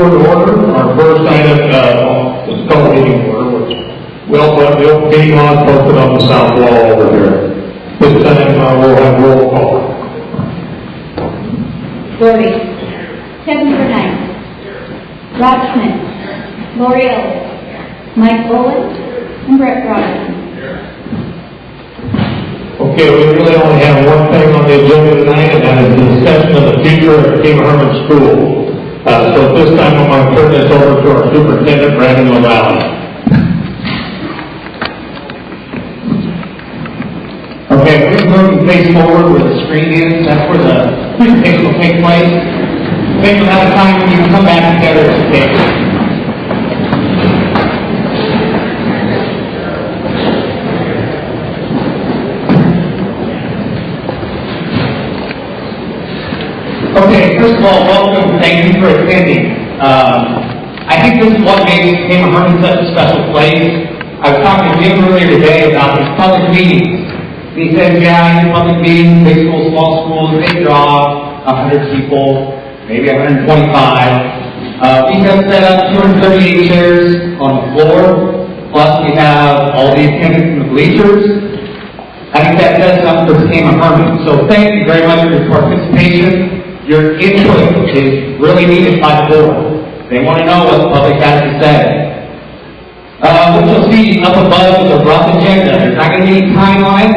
board order. Our first item is called meeting order, which we also have the open meeting laws posted on the south wall over here. This time we'll have roll call. Gordy. Kevin Burnett. Rob Smith. Lori Ellis. Mike Bowen. And Brett Robinson. Okay, we really only have one thing on the agenda tonight, and that is the discussion of the future of Tekamah-Herman School. So at this time, I'm going to turn this over to our superintendent, Brandon LaValle. Okay, we're going to move and face forward where the screen is. That's where the presentation will take place. Then you'll have time when you can come back together to take it. Okay, first of all, welcome. Thank you for attending. I think this is what made Tekamah-Herman such a special place. I was talking to Jim earlier today about these public meetings. He says, yeah, in public meetings, big schools, small schools, they draw 100 people, maybe 125. We have set up 238 chairs on the floor, plus we have all the attendants in the bleachers. I think that sets up for Tekamah-Herman. So thank you very much for your participation. Your input is really needed by the board. They want to know what the public has to say. What you'll see up above is a rough agenda. There's not going to be any timeline.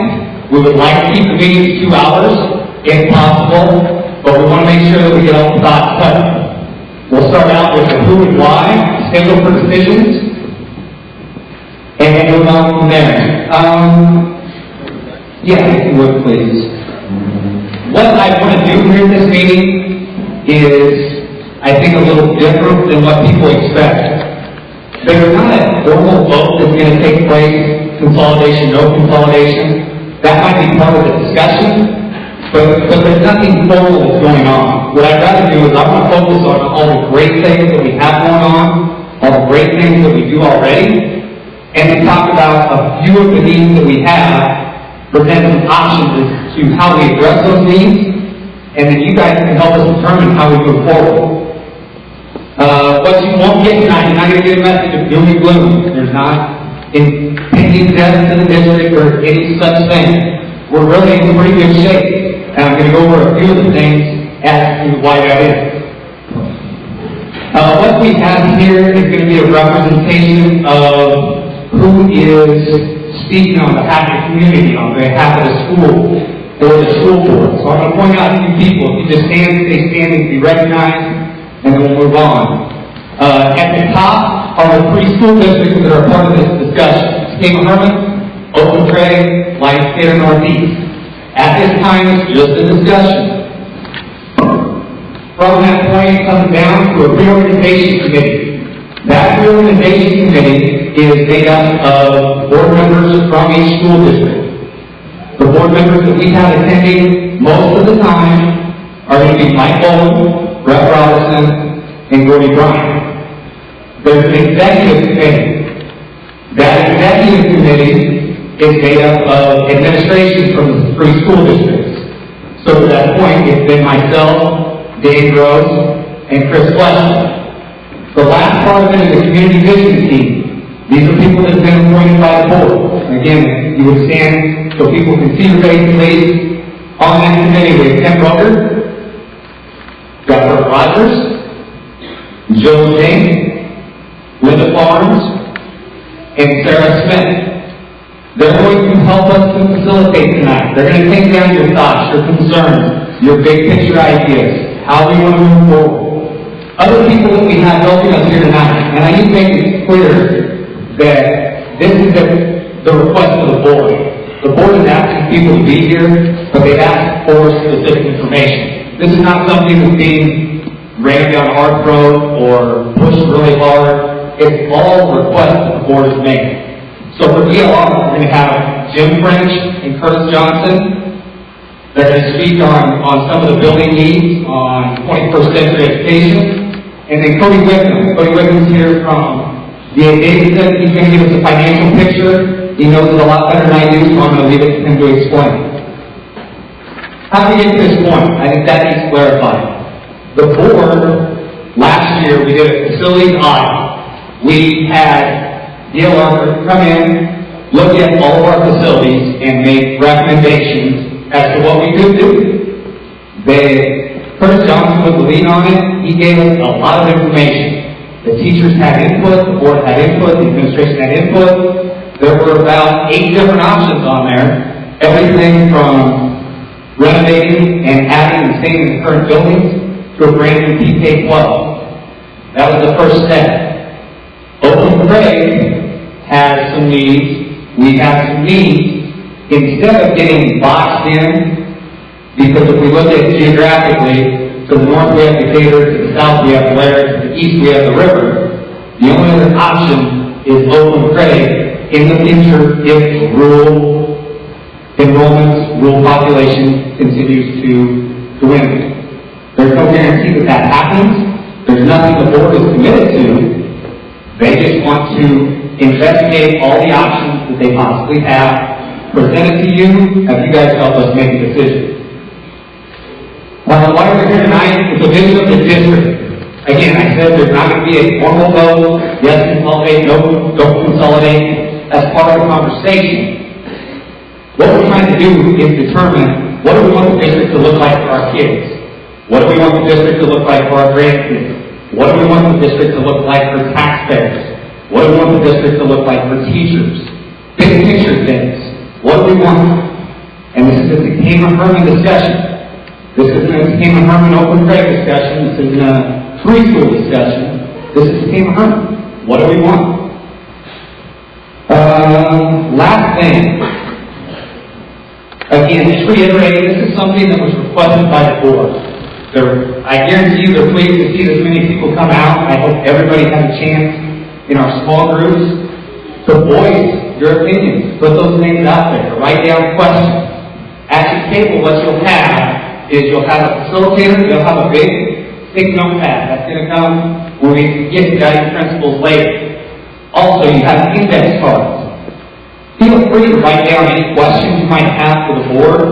We would like to keep the meeting to 2 hours, if possible, but we want to make sure that we get all the thoughts covered. We'll start out with the who and why, schedule for decisions, and then move on from there. Yeah, if you would, please. What I want to do here in this meeting is, I think, a little different than what people expect. There's not a formal vote that's going to take place, consolidation, no consolidation. That might be part of the discussion, but there's nothing formal that's going on. What I'd rather do is I want to focus on all the great things that we have going on, all the great things that we do already, and then talk about a few of the needs that we have, present some options as to how we address those needs, and then you guys can help us determine how we move forward. What you won't get tonight, you're not going to get a message of doom and gloom. There's not impending death in the district or any such thing. We're really in pretty good shape, and I'm going to go over a few of the things as to why that is. What we have here is going to be a representation of who is speaking on behalf of the community, on behalf of the school, or the school board. So I'm going to point out a few people. If you just stand, stay standing, be recognized, and then we'll move on. At the top are the 3 school districts that are part of this discussion. Tekamah-Herman, Oakland Craig, Lions Theater Northeast. At this time, it's just a discussion. From that point, it comes down to a reorganization committee. That reorganization committee is made up of board members from each school district. The board members that we have attending most of the time are going to be Mike Bowen, Brett Robertson, and Gordy Bryant. There's an executive committee. That executive committee is made up of administration from the 3 school districts. So to that point, it's been myself, Dave Rose, and Chris Fletcher. The last part of it is the community vision team. These are people that have been appointed by the board. Again, you would stand so people can see your face, please. On that committee, we have Tim Roker, Dr. Rogers, Joe James, Linda Farms, and Sarah Smith. They're going to help us to facilitate tonight. They're going to take down your thoughts, your concerns, your big picture ideas, how we want to move forward. Other people that we have helping us here tonight, and I need to make it clear that this is the request of the board. The board is asking people to be here, but they've asked for specific information. This is not something that's being rammed down our throat or pushed really hard. It's all requests that the board has made. So for DLR, we're going to have Jim French and Curtis Johnson. They're going to speak on some of the building needs on 21st century education. And then Cody Wickham. Cody Wickham's here from DA Davidson. He's going to give us a financial picture. He knows it a lot better than I do, so I'm going to leave it to him to explain. How did we get to this point? I think that needs clarified. The board last last year, we did a facilities audit. We had DLR come in, look at all of our facilities, and make recommendations as to what we could do. Curtis Johnson was the lead on it. He gave us a lot of information. The teachers had input, the board had input, the administration had input. There were about 8 different options on there. Everything from renovating and adding and staying in the current buildings to a brand new PK-12. That was the first step. Oakland Craig has some needs. We have some needs. Instead of getting boxed in, because if we look at it geographically, to the north we have Decatur, to the south we have Blair, to the east we have the river, the only other option is Oakland Craig in the future if rural enrollments, rural population continues to dwindle. There's no guarantee that that happens. There's nothing the board is committed to. They just want to investigate all the options that they possibly have, present it to you, have you guys help us make a decision. Why we're here tonight is a vision of the district. Again, I said there's not going to be a formal vote, yes consolidate, no don't consolidate. That's part of the conversation. What we're trying to do is determine what do we want the district to look like for our kids? What do we want the district to look like for our grandkids? What do we want the district to look like for taxpayers? What do we want the district to look like for teachers? Big picture things. What do we want? And this is a Tekamah-Herman discussion. This isn't a Tekamah-Herman Oakland Craig discussion. This isn't a preschool discussion. This is Tekamah-Herman. What do we want? Last thing. Again, just reiterating, this is something that was requested by the board. I guarantee you they're pleased to see this many people come out. I hope everybody has a chance in our small groups to voice your opinions. Put those names out there. To write down questions. At your table, what you'll have is you'll have a facilitator, you'll have a big, thick notepad. That's going to come when we get to guiding principles later. Also, you have index cards. Feel free to write down any questions you might have for the board.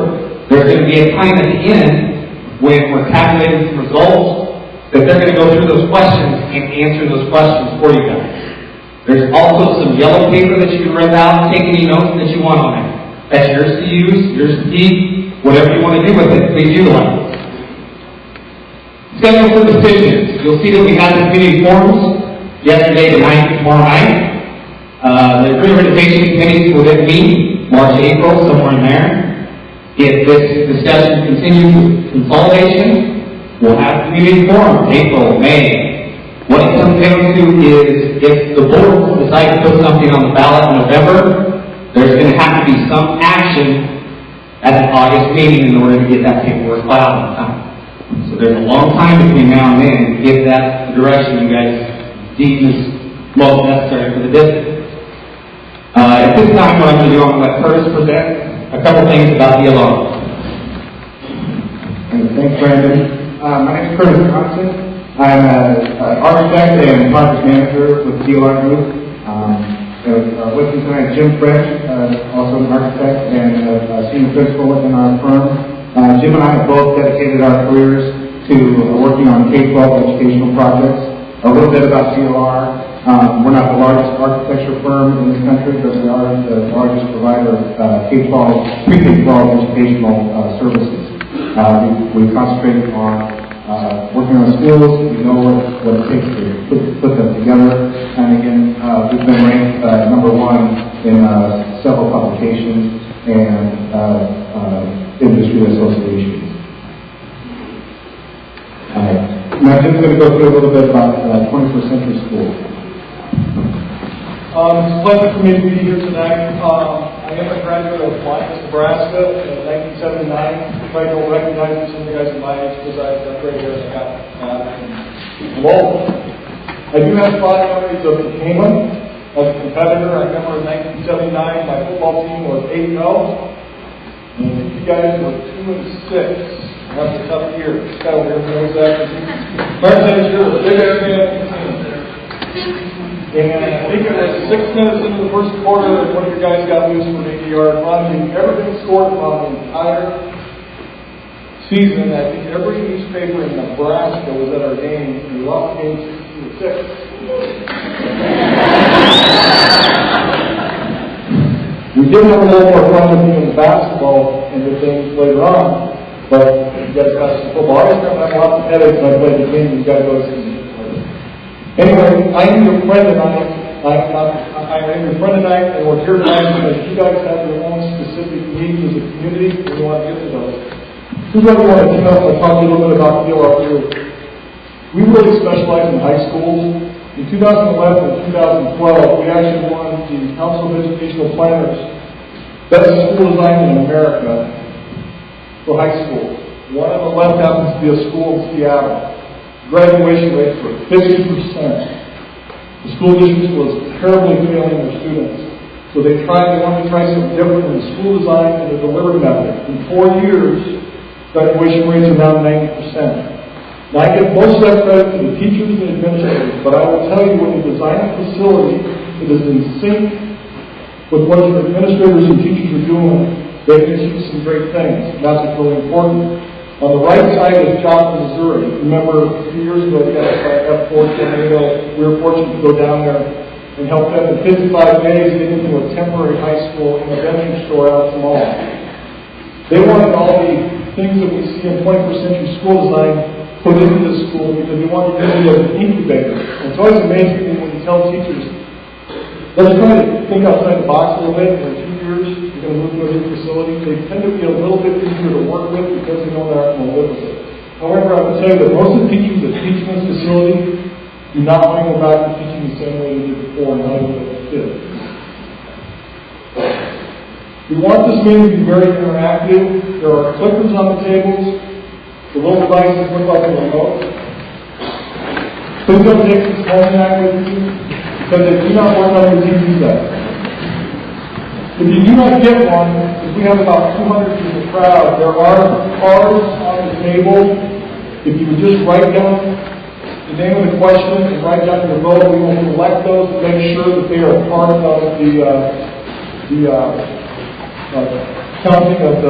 There's going to be a time at the end when we're tabulating some results that they're going to go through those questions and answer those questions for you guys. There's also some yellow paper that you can rip out, take any notes that you want on it. That's yours to use, yours to keep, whatever you want to do with it, please utilize it. Schedule for decisions. You'll see that we had the committee forums yesterday, tonight, and tomorrow night. The reorganization committees will then meet March, April, somewhere in there. If this discussion continues with consolidation, we'll have community forum, April, May. What it comes down to is if the board decides to put something on the ballot in November, there's going to have to be some action at the August meeting in order to get that paperwork filed on time. So there's a long time between now and then to get that the direction you guys deem is most necessary for the district. At this time, what I'm going to do, I'm going to let Curtis present a couple things about the alarm. Thanks, Brandon. My name is Curtis Johnson. I'm an architect and project manager with DLR Group. With me tonight, Jim French, also an architect and a senior principal in our firm. Jim and I have both dedicated our careers to working on K-12 educational projects. A little bit about DLR. We're not the largest architecture firm in this country, but we are the largest provider of K-12, pre-K-12 educational services. We concentrate on working on schools. We know what it takes to put them together. And again, we've been ranked number 1 in several publications and industry associations. Now Jim's going to go through a little bit about 21st century schools. It's a pleasure for me to be here tonight. I am a graduate of Lyons, Nebraska in 1979. I don't recognize some of you guys in my age because I got gray hair and I got old. I do have fond memories of Tekamah as a competitor. I remember in 1979 my football team was 8-0 and you guys were 2-6. That was a tough year. Scott over here knows that. First thing is you're a big area team. And I think it was 6 minutes into the first quarter, and one of your guys got loose for an 80-yard run. You've never been scored on the entire season, I think every newspaper in Nebraska was at our game, and we lost the game 16-6. We did have a little more fun with even basketball and the things later on, but you got to catch the football. I just have lots of headaches when I play the game. You've got to go to see. Anyway, I am your friend tonight. I am your friend tonight, and we're here tonight because you guys have your own specific needs as a community, and we want to get to those. Here's what we want to do. I'll talk to you a little bit about DLRU. We really specialize in high schools. In 2011 and 2012, we actually won the Council of Educational Planners Best School Design in America for high schools. One on the left happens to be a school in Seattle. Graduation rates were 50%. The school district was terribly failing their students. So they wanted to try something different in the school design and the delivery method. In 4 years, graduation rates are now 90%. Now, I give most of that credit to the teachers and administrators, but I will tell you, when you design a facility that is in sync with what your administrators and teachers are doing, they can achieve some great things, and that's what's really important. On the right side is Joplin, Missouri. Remember, a few years ago, we got a F4 tornado. We were fortunate to go down there and help them in 55 days get into a temporary high school and a vending store out at the mall. They wanted all the things that we see in 21st century school design put into the school because we want to use it as an incubator. And it's always amazing when you tell teachers, let's try to think outside the box a little bit. In 2 years, you're going to move to a new facility. They tend to be a little bit easier to work with because they know they're not going to live with it. However, I would say that most of the teachers that teach in this facility do not want to go back to teaching the same way they did before and how they did. We want this meeting to be very interactive. There are clickers on the tables. The little devices look like a remote. Please don't take this home back with you because they do not work on your TV set. If you do not get one, if we have about 200 in the crowd, there are cards on the table. If you would just write down the name of the question and write down your vote, we will collect those to make sure that they are part of the counting of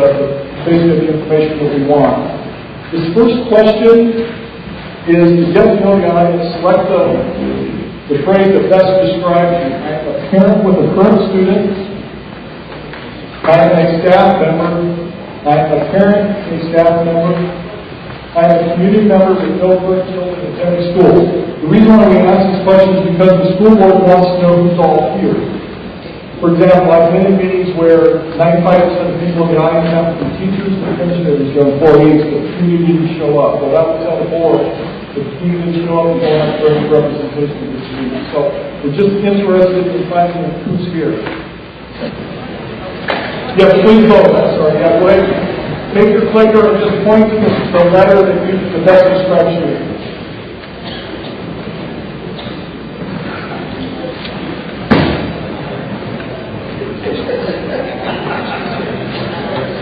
basically the information that we want. This first question is to get to know the audience, select the phrase that best describes you. I am a parent with a current student. I am a staff member. I am a parent and a staff member. I am a community member with no current children attending school. The reason why we ask this question is because the school board wants to know who's all here. For example, I've been in meetings where 95% of the people in the audience have to be teachers and administrators or employees, but the community didn't show up. Well, that would tell the board that the community didn't show up and don't have direct representation of this community. So we're just interested in finding who's here. Yes, please vote. I'm sorry. Yeah, go ahead. Take your clicker and just point to the letter that best describes you.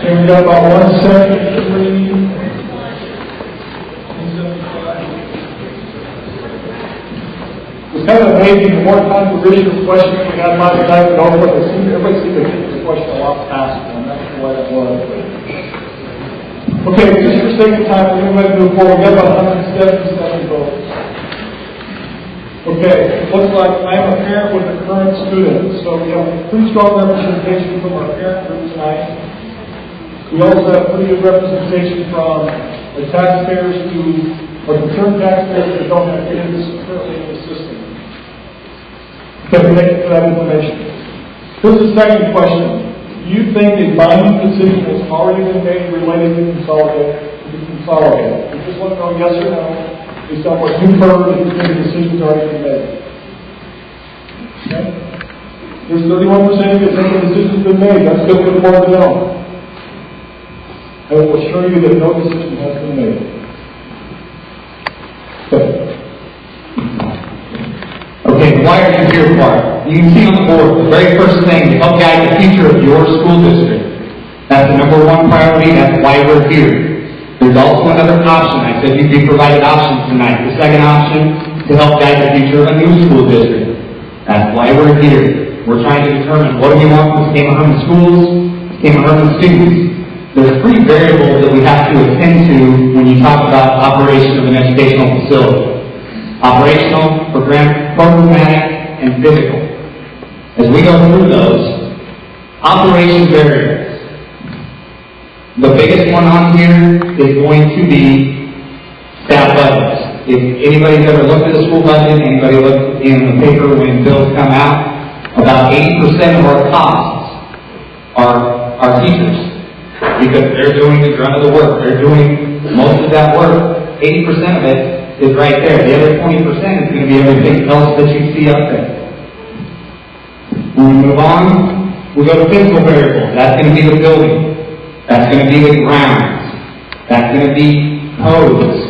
And we got about 173, 175. It's kind of amazing. The more controversial questions we had last night, but also everybody seemed to get this question a lot faster. I'm not sure why that was. Okay, just for sake of time, we're going to move forward. We got about 177 votes. Okay, looks like I'm a parent with a current student. So we have pretty strong representation from our parent group tonight. We also have pretty good representation from the taxpayers who are concerned taxpayers that don't have kids currently in the system. Okay, thank you for that information. Here's the second question. Do you think a binding decision has already been made related to Consolidate? We just want to know yes or no, based on what you've heard, if you think the decision's already been made. Okay? There's 31% of you think the decision's been made. That's good for the board to know. I will assure you that no decision has been made. Okay, why are you here for? You can see on the board the very first thing to help guide the future of your school district. That's the number one priority. That's why we're here. There's also another option. I said you'd be provided options tonight. The second option, to help guide the future of a new school district. That's why we're here. We're trying to determine what do we want from the Tekamah-Herman schools, Tekamah-Herman students. there's 3 variables that we have to attend to when you talk about operation of an educational facility. Operational, programmatic, and physical. As we go through those, operation variables. The biggest one on here is going to be staff budgets. If anybody's ever looked at the school budget, anybody looked in the paper when bills come out, about 80% of our costs are our teachers. Because they're doing the brunt of the work. They're doing most of that work. 80% of it is right there. The other 20% is going to be everything else that you see up there. When we move on, we go to physical variables. That's going to be the building. That's going to be the grounds. That's going to be codes.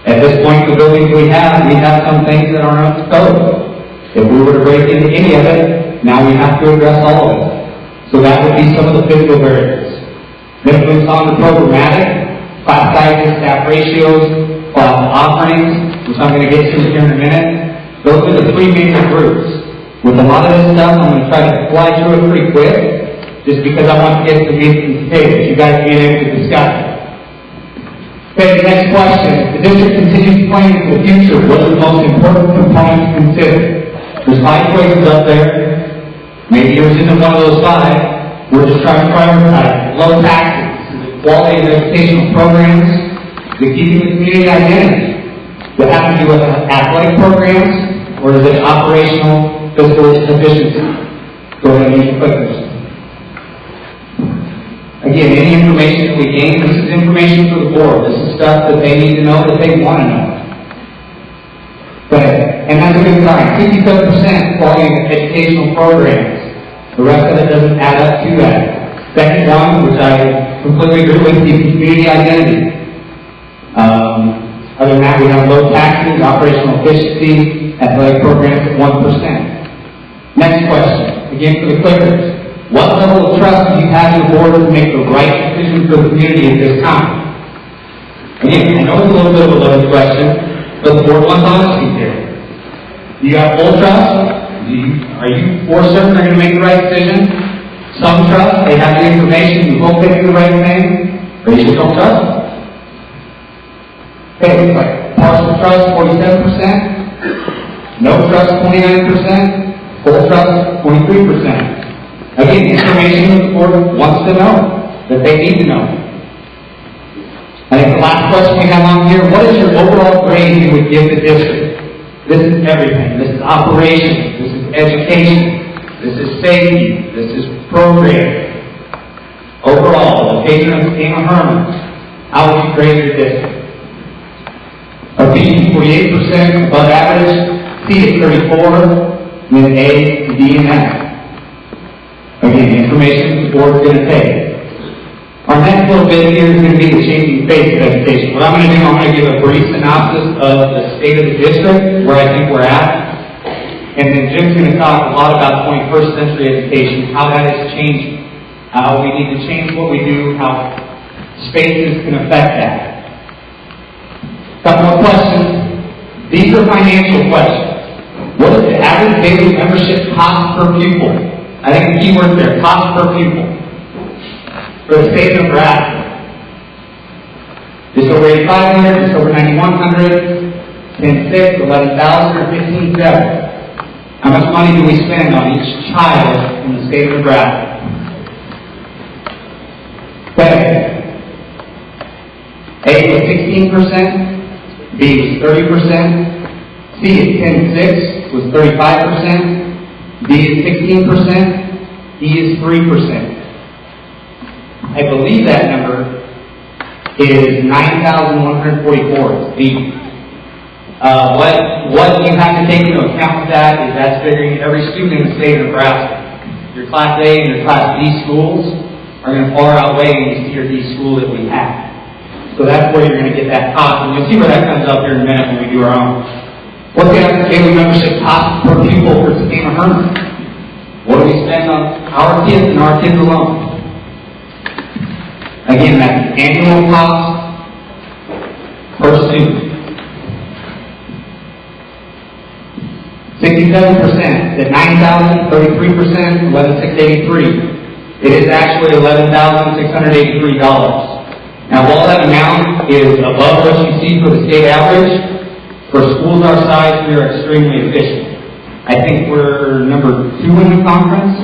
At this point, the buildings we have some things that aren't up to code. If we were to break into any of it, now we have to address all of it. So that would be some of the physical variables. Then it moves on to programmatic, class sizes, staff ratios, class offerings, which I'm going to get to here in a minute. Those are the 3 major groups. With a lot of this stuff, I'm going to try to fly through it pretty quick, just because I want to get to the meat and potatoes. You guys being able to discuss it. Okay, the next question. The district continues planning for the future. What are the most important components to consider? There's 5 choices up there. Maybe yours isn't one of those 5. We're just trying to prioritize. Low taxes, quality of educational programs, the keeping the community identity. Does it have to do with athletic programs, or is it operational fiscal efficiency? Go ahead and use your clickers. Again, any information that we gain, this is information for the board. This is stuff that they need to know, that they want to know. And that's a good sign. 57% quality of educational programs. The rest of it doesn't add up to that. Second one, which I completely agree with, is community identity. Other than that, we have low taxes, operational efficiency, athletic programs at 1%. Next question, again for the clickers. What level of trust do you have in the board to make the right decision for the community at this time? Again, I know it's a little bit of a loaded question, but the board wants honesty here. Do you have full trust? Are you for certain they're going to make the right decision? Some trust, they have the information, you hope they do the right thing, or you just don't trust them. Okay, looks like partial trust, 47%, no trust, 29%, full trust, 23%. Again, information that the board wants to know, that they need to know. I think the last question we have on here, what is your overall grade you would give the district? This is everything. This is operations. This is education. This is safety. This is program. Overall, location of Tekamah-Herman, how would you grade your district? A B, 48%, above average. C is 34, then A, D, and F. Again, information the board's going to take. Our next little bit here is going to be the changing face of education. What I'm going to do, I'm going to give a brief synopsis of the state of the district, where I think we're at. And then Jim's going to talk a lot about 21st century education, how that is changing, how we need to change what we do, how spaces can affect that. Couple more questions. These are financial questions. What is the average daily membership cost per pupil? I think the key word there, cost per pupil. For the state of Nebraska. Just over 8,500, just over 9,100, 10,600, 11,000, or 15,700. How much money do we spend on each child in the state of Nebraska? Okay. A was 16%, B was 30%, C is 10,600, was 35%, D is 16%, E is 3%. I believe that number is 9,144. It's D. What you have to take into account with that is that's figuring every student in the state of Nebraska. Your Class A and your Class B schools are going to far outweigh any C or D school that we have. So that's where you're going to get that cost. And you'll see where that comes up here in a minute when we do our own. What's the average daily membership cost per pupil for Tekamah-Herman? What do we spend on our kids and our kids alone? Again, that's the annual cost per student. 67%, at 9,000, 33%, 11,683. It is actually $11,683. Now, while that amount is above what you see for the state average, for schools our size, we are extremely efficient. I think we're number 2 in the conference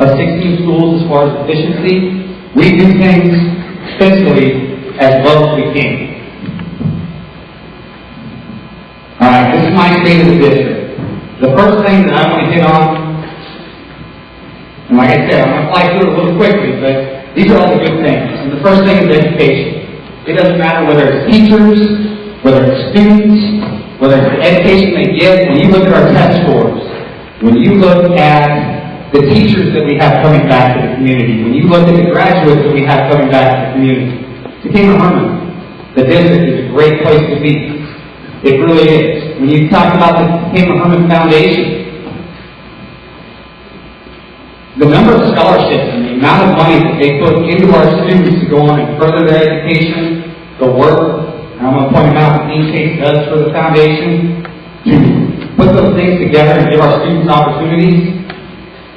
of 16 schools as far as efficiency. We do things fiscally as well as we can. All right, this is my state of the district. The first thing that I want to hit on, and like I said, I'm going to fly through it a little quickly, but these are all the good things. And the first thing is education. It doesn't matter whether it's teachers, whether it's students, whether it's the education they get. When you look at our test scores, when you look at the teachers that we have coming back to the community, when you look at the graduates that we have coming back to the community, Tekamah-Herman, the district is a great place to be. It really is. When you talk about the Tekamah-Herman Foundation, the number of scholarships and the amount of money that they put into our students to go on and further their education, the work, and I'm going to point out what Dean Chase does for the foundation, to put those things together and give our students opportunities.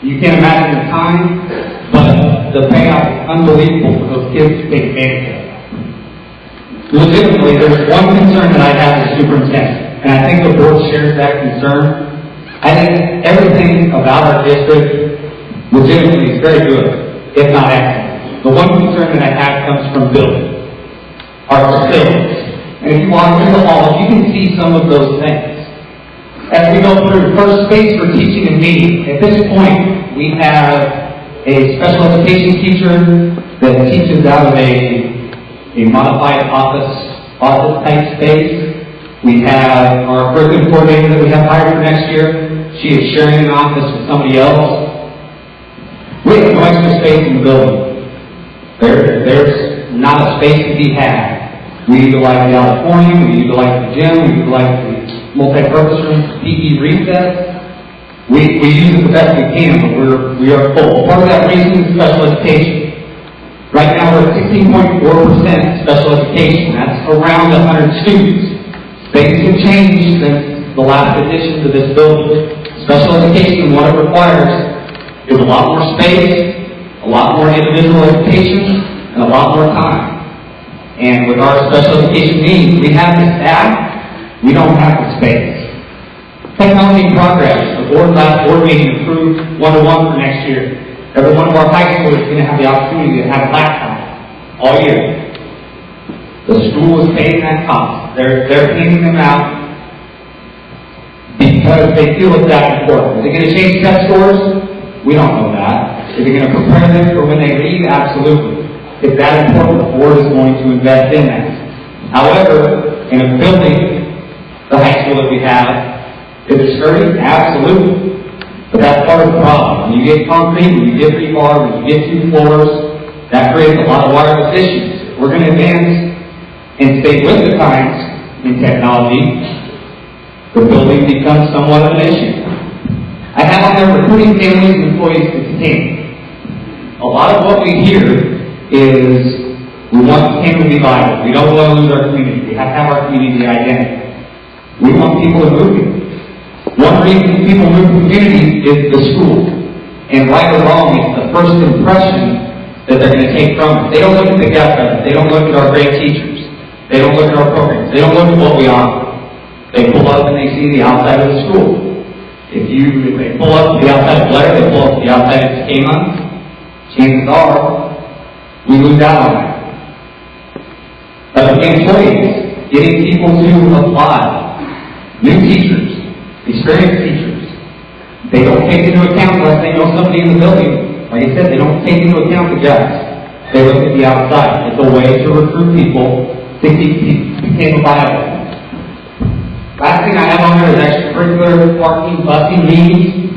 You can't imagine the time, but the payoff is unbelievable for those kids to take advantage of. Legitimately, there's one concern that I have as superintendent, and I think the board shares that concern. I think everything about our district legitimately is very good, if not excellent. The one concern that I have comes from building, our facilities. And if you walk through the halls, you can see some of those things. As we go through, first, space for teaching and meeting. At this point, we have a special education teacher that teaches out of a modified office type space. We have our curriculum coordinator that we have hired for next year. She is sharing an office with somebody else. We have no extra space in the building. There's not a space to be had. We utilize the auditorium, we utilize the gym, we utilize the multi-purpose room for PE recess. We use it the best we can, but we are full. Part of that reason is special education. Right now we're at 16.4% special education. That's around 100 students. Things have changed since the last addition to this building. Special education, what it requires is a lot more space, a lot more individual education, and a lot more time. And with our special education needs, we have the staff, we don't have the space. Technology and progress. The last board meeting approved 1-to-1 for next year. Every one of our high schoolers is going to have the opportunity to have a laptop all year. The school is paying that cost. They're handing them out because they feel it's that important. Is it going to change test scores? We don't know that. Is it going to prepare them for when they leave? Absolutely. If that important, the board is going to invest in that. However, in a building, the high school that we have, is it sturdy? Absolutely. But that's part of the problem. When you get concrete, when you get rebar, when you get 2 floors, that creates a lot of wireless issues. If we're going to advance and stay with the times in technology, the building becomes somewhat of an issue. I have on there recruiting families and employees to Tekamah. A lot of what we hear is we want Tekamah to be viable. We don't want to lose our community. We have to have our community identity. We want people to move here. One reason people move to communities is the school. And right or wrong, it's the first impression that they're going to take from it. They don't look at the guest records. They don't look at our great teachers. They don't look at our programs. They don't look at what we offer. They pull up and they see the outside of the school. If they pull up to the outside of Blair, they pull up to the outside of Tekamah, chances are we lose out on that. But employees, getting people to apply, new teachers, experienced teachers, they don't take into account unless they know somebody in the building. Like I said, they don't take into account the guests. They look at the outside. It's a way to recruit people to keep Tekamah viable. Last thing I have on there is extracurricular parking, busing needs.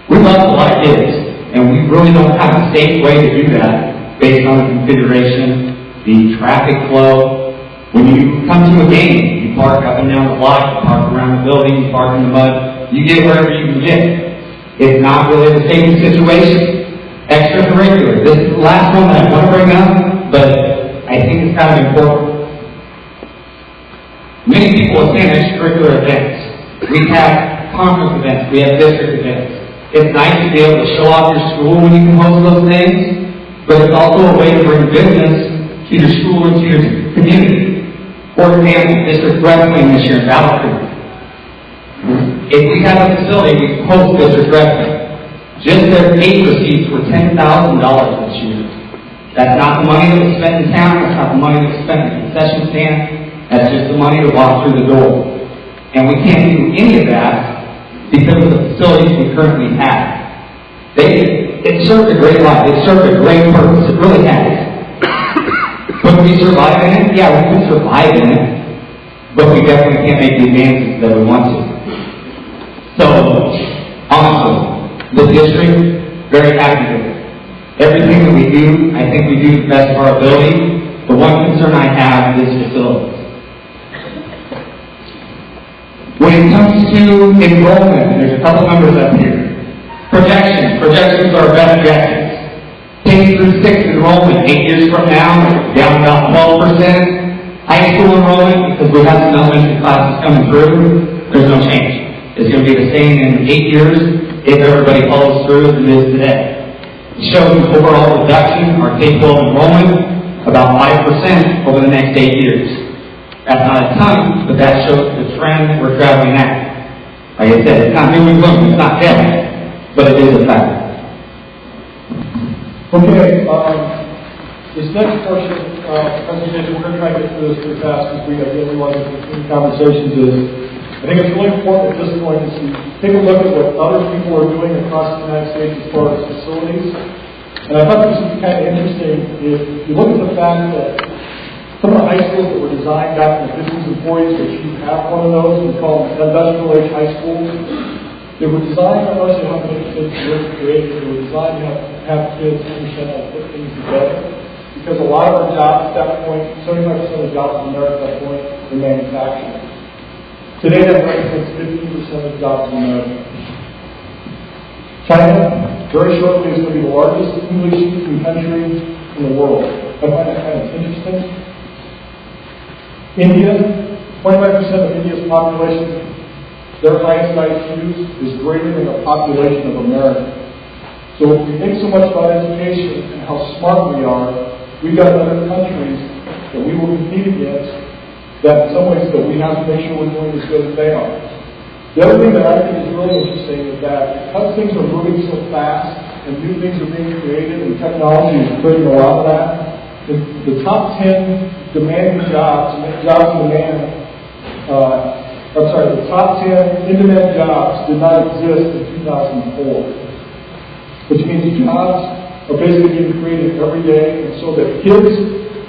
We bus a lot of kids, and we really don't have a safe way to do that based on the configuration, the traffic flow. When you come to a game, you park up and down the block, you park around the building, you park in the mud, you get wherever you can get. It's not really the safety situation. Extracurricular. This is the last one that I want to bring up, but I think it's kind of important. Many people attend extracurricular events. We have conference events, we have district events. It's nice to be able to show off your school when you can host those things, but it's also a way to bring business to your school and to your community. For example, District Wrestling this year in Battle Creek. If we have a facility, we host District Wrestling. Just their gate receipts were $10,000 this year. That's not the money that was spent in town, that's not the money that was spent in the concession stand, that's just the money that walked through the door. And we can't do any of that because of the facilities we currently have. It served a great life. It served a great purpose. It really has. Could we survive in it? Yeah, we could survive in it. But we definitely can't make the advances that we want to. So, honestly, the district, very happy with it. Everything that we do, I think we do the best of our ability. The one concern I have is facilities. When it comes to enrollment, and there's a couple numbers up here. Projections are best guesses. K through 6 enrollment, 8 years from now, down about 12%. High school enrollment, because we have some elementary classes coming through, there's no change. It's going to be the same in 8 years if everybody follows through as it is today. It shows an overall reduction, our K-12 enrollment, about 5% over the next 8 years. That's not a ton, but that shows the trend that we're traveling at. Like I said, it's not doom and gloom, it's not dead, but it is a fact. Okay, this next portion of the presentation, we're going to try to get through this pretty fast because we again realize that between conversations is, I think it's really important at this point to take a look at what other people are doing across the United States as far as facilities. And I thought this was kind of interesting. If you look at the fact that some of the high schools that were designed back in the 50s and 40s, which you have one of those, we call them industrial age high schools, they were designed not only to have kids work creative, they were designed to have kids understand how to put things together. Because a lot of our jobs at that point, 75% of the jobs in America at that point were manufacturing. Today that represents 15% of jobs in America. China, very shortly, is going to be the largest English-speaking country in the world. I find that kind of interesting. India, 25% of India's population, their highest IQs is greater than the population of America. So if we think so much about education and how smart we are, we've got other countries that we will compete against that in some ways that we have to make sure we're doing as good as they are. The other thing that I think is really interesting is that because things are moving so fast and new things are being created and technology is creating a lot of that, the top 10 demanding jobs in demand, the top 10 in-demand jobs did not exist in 2004. Which means jobs are basically being created every day, and so that kids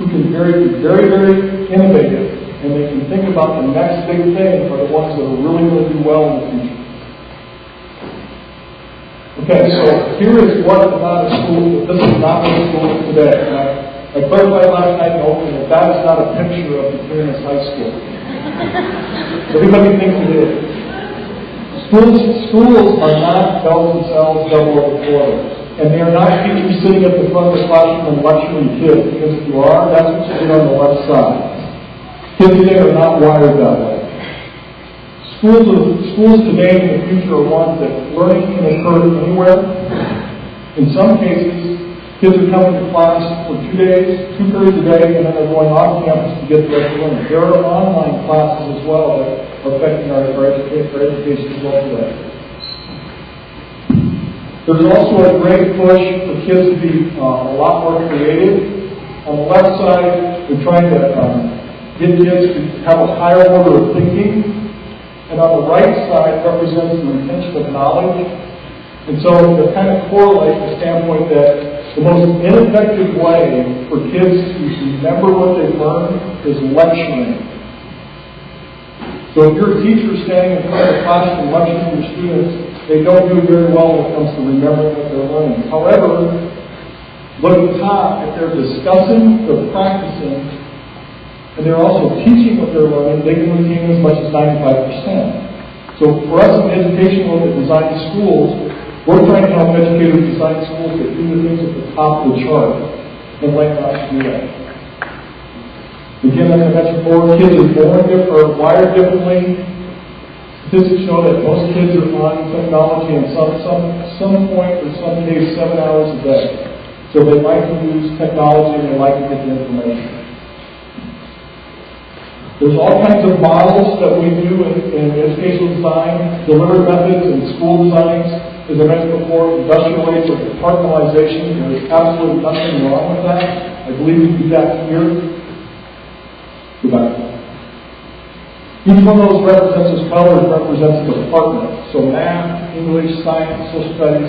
who can be very, very innovative and they can think about the next big thing are the ones that are really going to do well in the future. Okay, so here is what about a school. This is not what a school is today. I clarified last night in the opening that that is not a picture of the Clearness High School. Everybody thinks it is. Schools are not bells and cells double over quarter. And they are not teachers sitting at the front of the classroom and lecturing kids, because if you are, that's what you did on the left side. Kids today are not wired that way. Schools today in the future are ones that learning can occur anywhere. In some cases, kids are coming to class for 2 days, 2 periods a day, and then they're going off campus to get the rest of learning. There are online classes as well that are affecting our education as well today. There's also a great push for kids to be a lot more creative. On the left side, we're trying to get kids to have a higher order of thinking. And on the right side represents the retention of knowledge. And so they kind of correlate the standpoint that the most ineffective way for kids to remember what they've learned is lecturing. So if you're a teacher standing in front of the classroom lecturing your students, they don't do very well when it comes to remembering what they're learning. However, look at the top. If they're discussing, they're practicing, and they're also teaching what they're learning, they can retain as much as 95%. So for us in education, when we design schools, we're trying to help educators design schools that do the things at the top of the chart and let us do that. Again, as I mentioned before, kids are born different, or wired differently. Statistics show that most kids are on technology in some point or some case 7 hours a day. So they like to use technology and they like to get the information. There's all kinds of models that we do in educational design, delivery methods and school designs. As I mentioned before, industrial ways of departmentalization. There's absolutely nothing wrong with that. I believe we do that here. Go back. Each one of those represents a department. So math, English, science, social studies,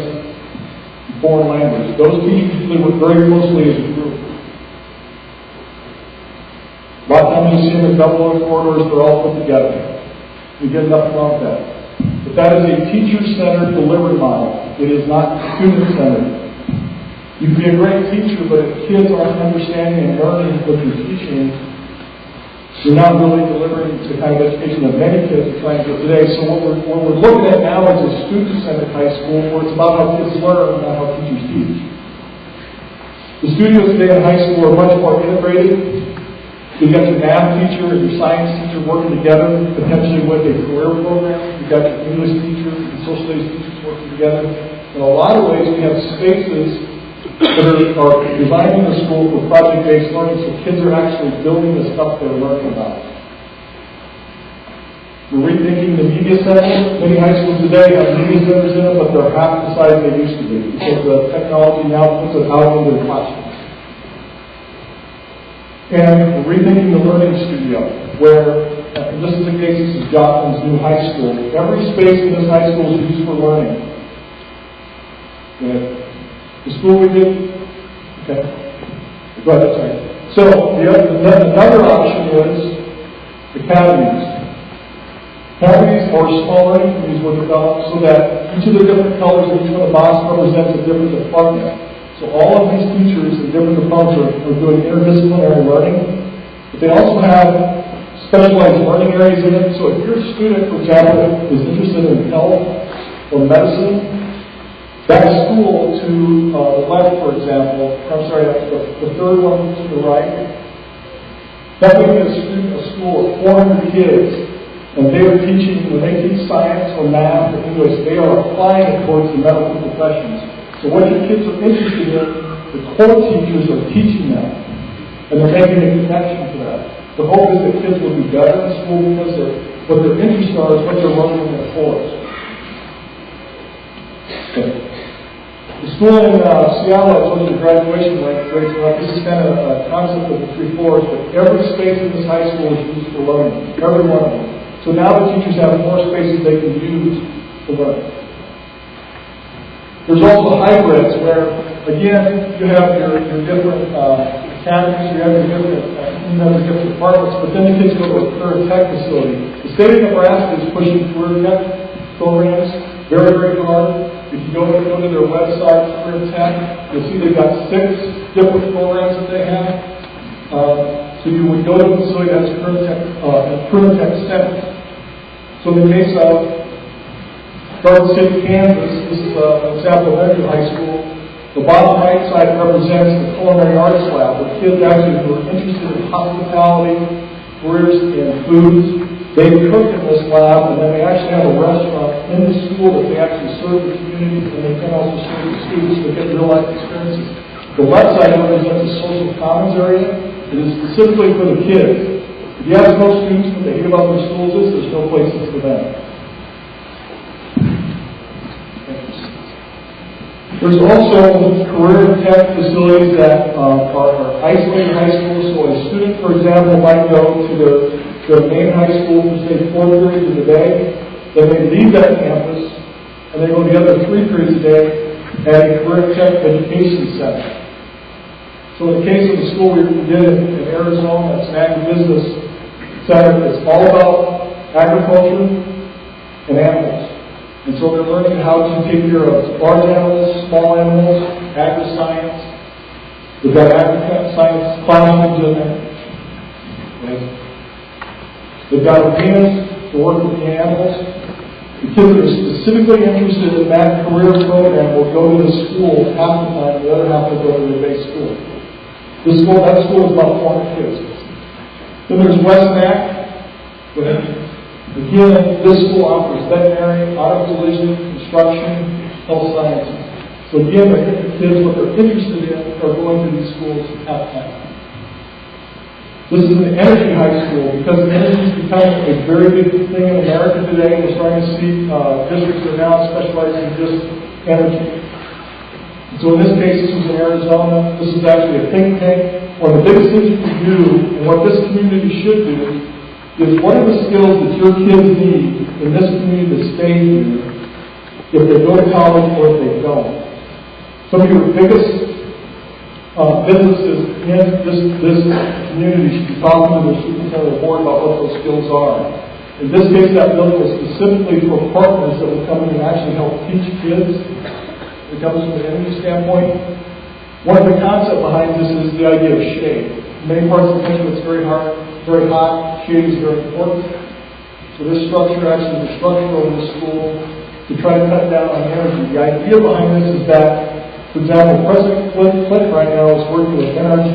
foreign language. Those teachers usually work very closely as a group. A lot of times you see them in double corridors, they're all put together. You get nothing wrong with that. But that is a teacher-centered delivery model. It is not student-centered. You can be a great teacher, but if kids aren't understanding and learning what you're teaching, you're not really delivering the kind of education that many kids are trying to get today. So what we're looking at now is a student-centered high school where it's about how kids learn, not how teachers teach. The studios today in high school are much more integrated. You've got your math teacher and your science teacher working together, potentially with a career program. You've got your English teacher and social studies teachers working together. In a lot of ways, we have spaces that are designed in the school for project-based learning, so kids are actually building the stuff they're learning about. We're rethinking the media center. Many high schools today have media centers in them, but they're half the size they used to be, because the technology now puts it out into the classroom. And we're rethinking the learning studio, where, and this is the case, this is Joplin's new high school. Every space in this high school is used for learning. The school we did, okay. Go ahead, sorry. So, another option is academies. Academies or small learning communities were developed so that each of the different colors in each one of the boxes represents a different department. So all of these teachers in different departments are doing interdisciplinary learning, but they also have specialized learning areas in it. So if your student, for example, is interested in health or medicine, that school to the left, for example, I'm sorry, the third one to the right, that would be a school of 400 kids, and they are teaching, when they teach science or math or English, they are applying it towards the medical professions. So what your kids are interested in, the core teachers are teaching them, and they're making a connection to that. The hope is that kids will be better in school because what their interests are is what they're learning in their cores. Okay. The school in Seattle, I told you the graduation rates are up. This is kind of a concept of the 3 floors, but every space in this high school is used for learning, every one of them. So now the teachers have more spaces they can use to learn. There's also hybrids where, again, you have your different academies, you have your different departments, but then the kids go to a career tech facility. The state of Nebraska is pushing career tech programs very, very hard. If you go to their website, Career Tech, you'll see they've got 6 different programs that they have. So you would go to a facility that's Career Tech Center. So in the case of Garden City, Kansas, this is an example of Edgar High School. The bottom right side represents the Culinary Arts Lab, where kids actually who are interested in hospitality, careers in foods. They cook in this lab, and then they actually have a restaurant in the school that they actually serve the community, and they can also serve the students to get real-life experiences. The left side represents the social commons area. It is specifically for the kids. If you ask most students what they hate about their schools is, there's no places for them. There's also career tech facilities that are isolated high schools. So a student, for example, might go to their main high school for, say, 4 periods of the day. Then they leave that campus, and they go the other 3 periods a day at a career tech education center. So in the case of the school we did in Arizona, it's an agribusiness center. It's all about agriculture and animals. And so they're learning how to take care of large animals, small animals, agri-science. We've got agri-science classrooms in there. Okay. They've got arenas to work with the animals. The kids that are specifically interested in that career program will go to the school half the time, the other half will go to their base school. That school is about 400 kids. Then there's West Mac. Go ahead. Again, this school offers veterinary, auto collision, construction, health sciences. So again, I think the kids, what they're interested in, are going to these schools at time. This is an energy high school because energy is becoming a very big thing in America today. We're starting to see districts that are now specializing in just energy. And so in this case, this is in Arizona. This is actually a think tank. One of the biggest things you can do, and what this community should do, is what are the skills that your kids need in this community to stay here if they go to college or if they don't. Some of your biggest businesses in this community should be talking to their superintendent board about what those skills are. In this case, that building is specifically for partners that will come in and actually help teach kids. It comes from an energy standpoint. One of the concepts behind this is the idea of shade. In many parts of the country, it's very hot. Shade is very important. So this structure, actually the structure of the school, to try to cut down on energy. The idea behind this is that, for example, President Clinton right now is working with NRG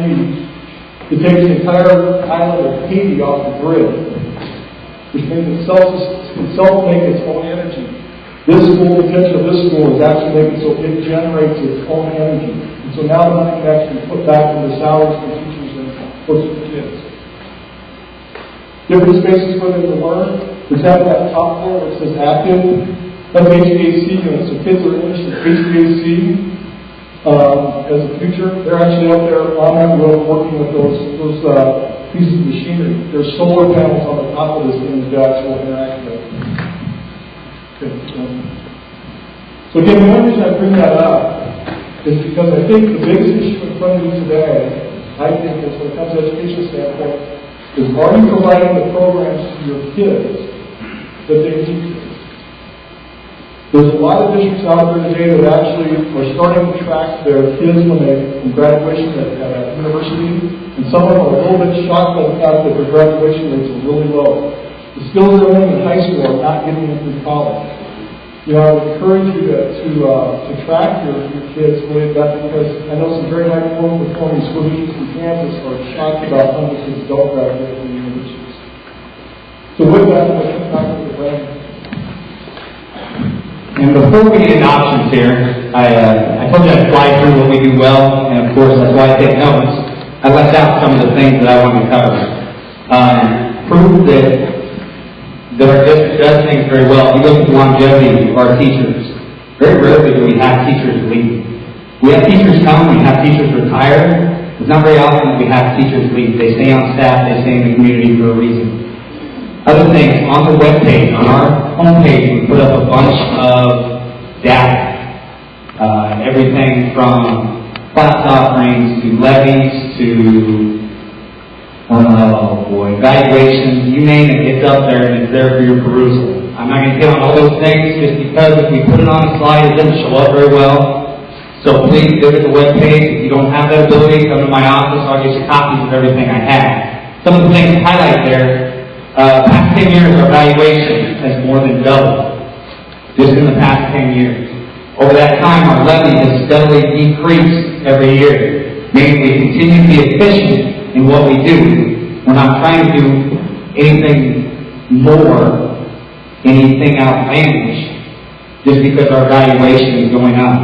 to take the entire island of Haiti off the grid, which means it can self-make its own energy. This school, the potential of this school is actually make it so it generates its own energy. And so now the money can actually be put back into salaries for teachers and for kids. Different spaces for them to learn. For example, that top floor where it says active, that's HVAC units. So kids are interested in HVAC as a future. They're actually up there on that road working with those pieces of machinery. There's solar panels on the top of this thing that you actually interact with. Okay, so again, the only reason I bring that up is because I think the biggest issue in front of you today, I think, is when it comes to education standpoint, is are you providing the programs to your kids that they need to? There's a lot of districts out there today that actually are starting to track their kids from graduation at university, and some of them are a little bit shocked by the fact that their graduation rates are really low. The skills they're learning in high school are not getting them through college. You know, I would encourage you to track your kids with that, because I know some very high performing school districts in Kansas are shocked about how many kids don't graduate from universities. So with that, I'm going to talk to the brand. And before we get into options here, I told you I'd fly through what we do well, and of course that's why I take notes. I left out some of the things that I wanted to cover. Prove that our district does things very well. We look at the longevity of our teachers. Very rarely do we have teachers leave. We have teachers come, we have teachers retire. It's not very often that we have teachers leave. They stay on staff, they stay in the community for a reason. Other things, on the webpage, on our homepage, we put up a bunch of data. Everything from class offerings to levies to evaluations, you name it, it's up there and it's there for your perusal. I'm not going to hit on all those things just because if we put it on a slide, it doesn't show up very well. So please visit the webpage. If you don't have that ability, come to my office. I'll get you copies of everything I have. Some of the things to highlight there. Past 10 years, our valuation has more than doubled. Just in the past 10 years. Over that time, our levy has steadily decreased every year. Meaning we continue to be efficient in what we do. We're not trying to do anything more, anything outlandish, just because our valuation is going up.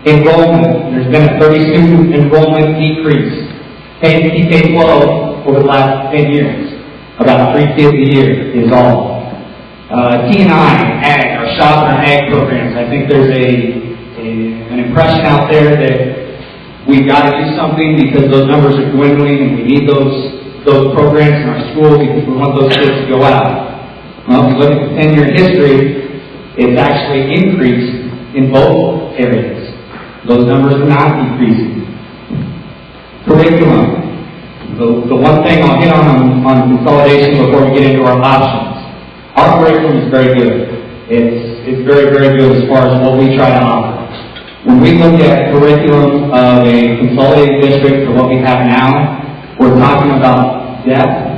Enrollment. There's been a 30-student enrollment decrease. K-12 over the last 10 years. About 3 kids a year is all. T&I, ag, our shop and our ag programs. I think there's an impression out there that we've got to do something because those numbers are dwindling and we need those programs in our school because we want those kids to go out. Well, if you look at the 10-year history, it's actually increased in both areas. Those numbers are not decreasing. Curriculum. The one thing I'll hit on consolidation before we get into our options. Our curriculum is very good. It's very, very good as far as what we try to offer. When we look at curriculum of a consolidated district to what we have now, we're talking about depth,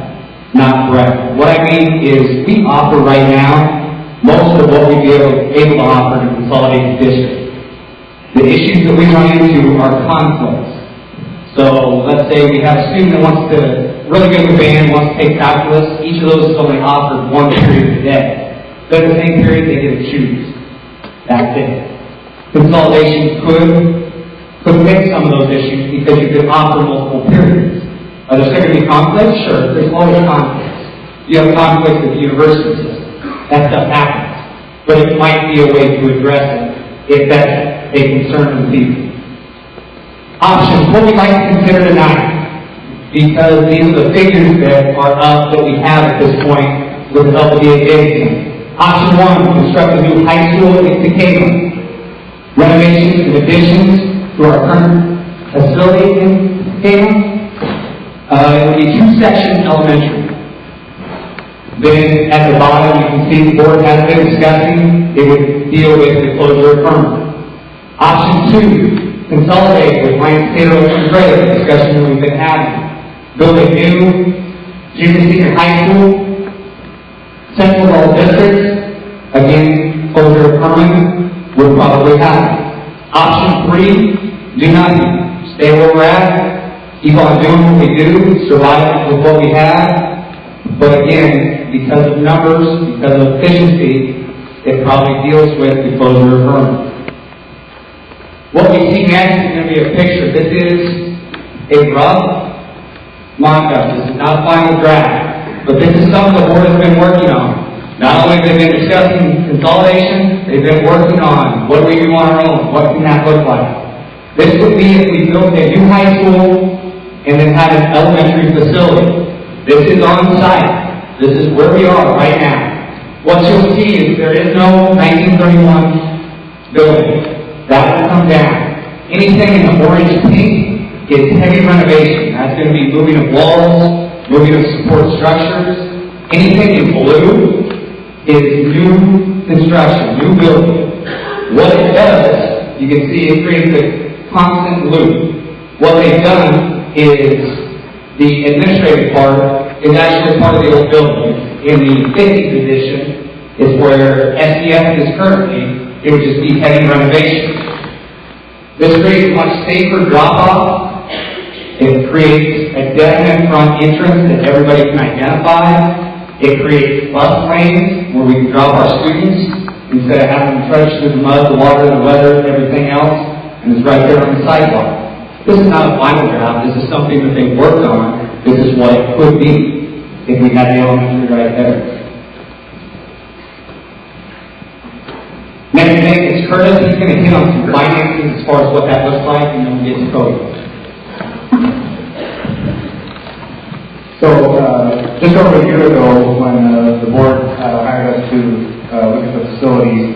not breadth. What I mean is we offer right now most of what we'd be able to offer in a consolidated district. The issues that we run into are conflicts. So let's say we have a student that wants to really good with band, wants to take calculus. Each of those is only offered one period a day. But in the same period, they get to choose. That's it. Consolidation could fix some of those issues because you could offer multiple periods. Are there still going to be conflicts? Sure, there's always conflicts. You have conflicts with the university system. That stuff happens. But it might be a way to address it if that's a concern of the people. Options, what we'd like to consider tonight, because these are the figures that are up that we have at this point with the help of the ADA. Option 1, construct a new high school in Tekamah. Renovations and additions to our current facility in Tekamah. It would be 2-section elementary. Then at the bottom, you can see the board has been discussing, it would deal with the closure of Herman. Option 2, consolidate with Lance Taylor and Gray, discussion that we've been having. Build a new junior senior high school, central role districts, again, closure of Herman would probably happen. Option 3, do nothing. Stay where we're at, keep on doing what we do, survive with what we have. But again, because of numbers, because of efficiency, it probably deals with the closure of Herman. What we see next is going to be a picture. This is a rough mock-up. This is not a final draft. But this is something the board has been working on. Not only have they been discussing consolidation, they've been working on what do we do on our own, what can that look like. This would be if we built a new high school and then had an elementary facility. This is on site. This is where we are right now. What you'll see is there is no 1931 building. That will come down. Anything in the orange pink is heavy renovation. That's going to be moving of walls, moving of support structures. Anything in blue is new construction, new building. What it does, you can see it creates a constant loop. What they've done is the administrative part is actually part of the old building. In the 50th edition is where SDF is currently. It would just be heavy renovation. This creates a much safer drop-off. It creates a definite front entrance that everybody can identify. It creates bus lanes where we can drop our students instead of having them trudge through the mud, the water, the weather, everything else, and it's right there on the sidewalk. This is not a final draft. This is something that they've worked on. This is what it could be if we had the elementary right there. Next thing is Curtis. He's going to hit on some financing as far as what that looks like, and then we'll get to Cody. So, just over a year ago, when the board hired us to look at the facilities,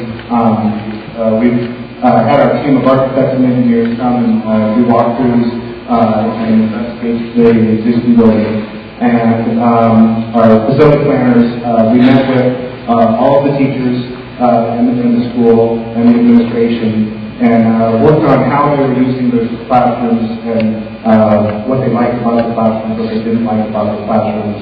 we've had our team of architects and engineers come and do walkthroughs and investigate the existing building. And our facility planners, we met with all of the teachers in the school and the administration, and worked on how they were using their classrooms and what they liked about the classrooms, what they didn't like about the classrooms.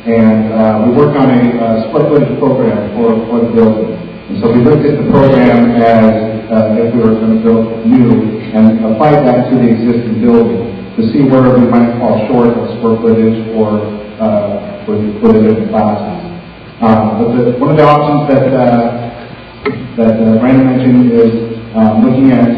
And we worked on a square footage program for the building. And so we looked at the program as if we were going to build new and applied that to the existing building to see where we might fall short of square footage or for the different classes. But one of the options that Brandon mentioned is looking at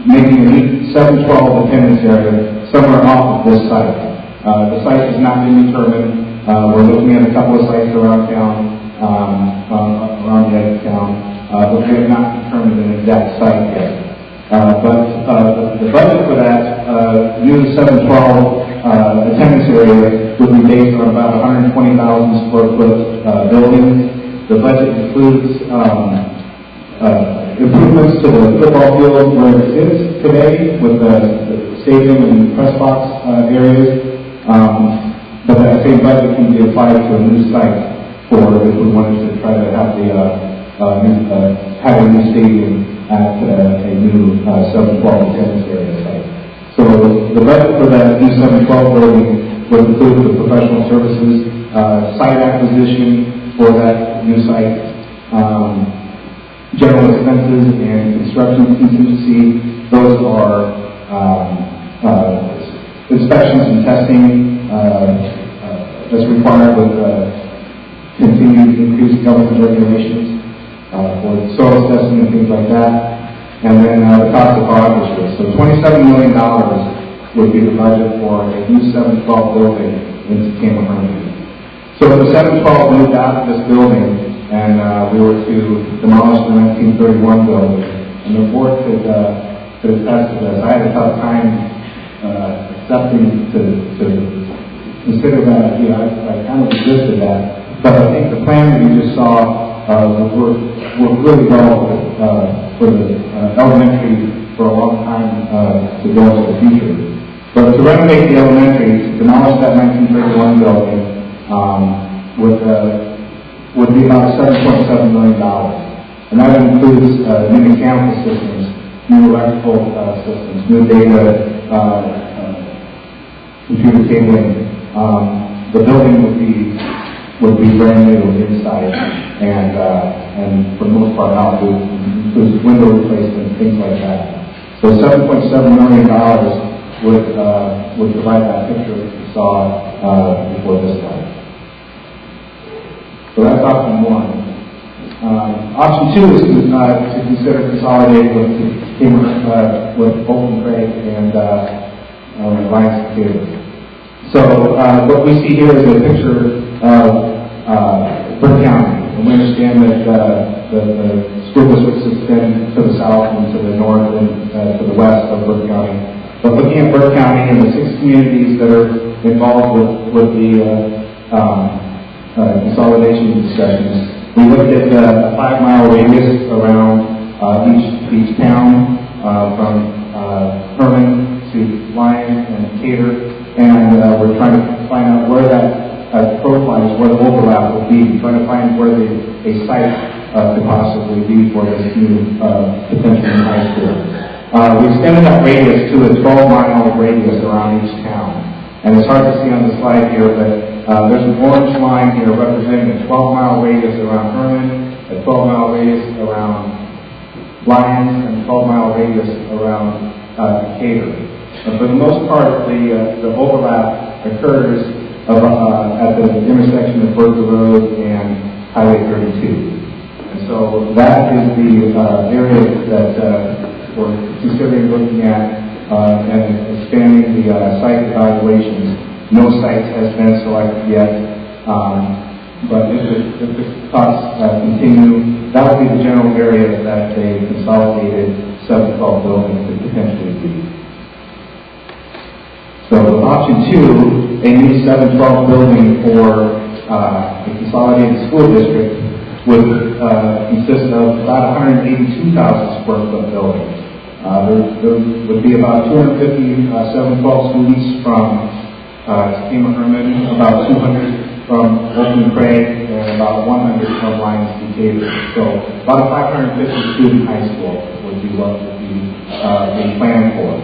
making a new 712 attendance area somewhere off of this site. The site has not been determined. We're looking at a couple of sites around town, around the edge of town, but we have not determined an exact site yet. But the budget for that new 712 attendance area would be based on about 120,000 square foot building. The budget includes improvements to the football field where it is today with the stadium and press box areas. But that same budget can be applied to a new site for if we wanted to try to have have a new stadium at a new 712 attendance area site. So the budget for that new 712 building would include the professional services, site acquisition for that new site, general expenses and construction contingency. Those are inspections and testing that's required with continued increased government regulations for soil testing and things like that. And then the cost of our district. So $27 million would be the budget for a new 712 building in Tekamah-Herman. So when the 712 moved out of this building, and we were to demolish the 1931 building, and the board could attest to this. I had a tough time accepting to consider that idea. I kind of resisted that. But I think the plan that you just saw worked really well for the elementary for a long time to go into the future. But to renovate the elementary, to demolish that 1931 building, would be about $7.7 million. And that includes new mechanical systems, new electrical systems, new data, computer cabling. The building would be brand new inside, and for the most part out, includes window replacement, things like that. So $7.7 million would provide that picture that you saw before this slide. So that's option one. Option two is to consider consolidating with Open Craig and Alliance Theater. So what we see here is a picture of Burke County. And we understand that the school districts extend to the south and to the north and to the west of Burke County. But looking at Burke County and the 6 communities that are involved with the consolidation discussions, we looked at a 5-mile radius around each town from Herman to Lyon and Cater, and we're trying to find out where that profile is, where the overlap would be, trying to find where a site could possibly be for this new potential new high school. We extended that radius to a 12-mile radius around each town. And it's hard to see on the slide here, but there's an orange line here representing a 12-mile radius around Herman, a 12-mile radius around Lyons, and a 12-mile radius around Cater. And for the most part, the overlap occurs at the intersection of Bertha Road and Highway 32. And so that is the area that we're considering looking at and expanding the site evaluations. No site has been selected yet, but if the costs continue, that would be the general area that a consolidated 712 building could potentially be. So option two, a new 712 building for a consolidated school district would consist of about 182,000 square foot building. There would be about 250 712 students from Tekamah-Herman, about 200 from Open Craig, and about 100 from Lyons and Cater. So about a 550 student high school would be what would be being planned for.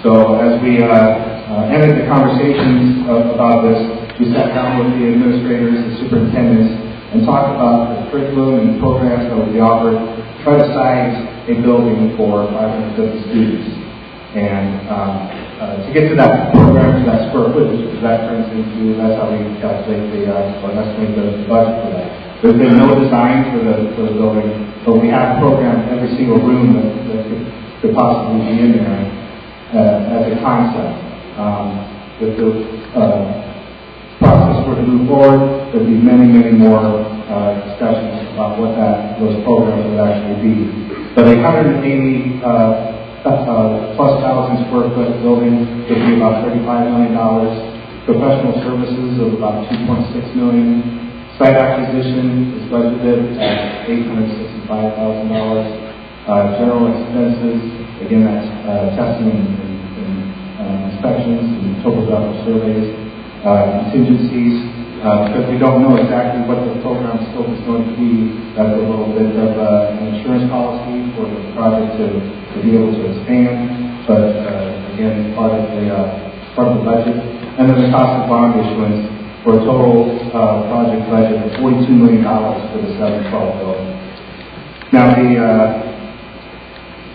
So as we ended the conversations about this, we sat down with the administrators and superintendents and talked about the curriculum and programs that would be offered, try to size a building for 550 students. And to get to that program, to that square footage, that turns into, that's how we calculate or estimate the budget for that. There's been no design for the building, but we have programmed every single room that could possibly be in there as a concept. If the process were to move forward, there'd be many, many more discussions about what those programs would actually be. But a 180 plus thousand square foot building would be about $35 million. Professional services of about $2.6 million. Site acquisition is budgeted at $865,000. General expenses, again, that's testing and inspections and topographical surveys. Contingencies, because we don't know exactly what the program scope is going to be. That's a little bit of an insurance policy for the project to be able to expand, but again, part of the budget. And then the cost of bond issuance for a total project budget of $42 million for the 712 building. Now the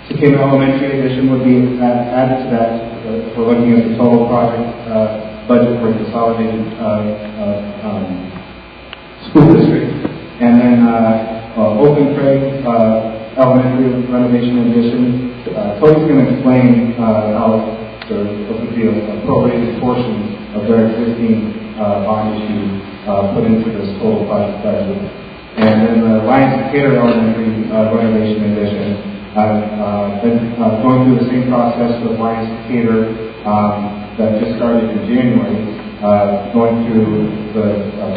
Tekamah Elementary addition would be added to that. We're looking at the total project budget for consolidated school district. And then open trade elementary renovation addition. Cody's going to explain how there will be a prorated portion of their existing bond issue put into this total project budget. And then the Lions Decatur elementary renovation addition. I've been going through the same process with Lions Decatur that just started in January, going through the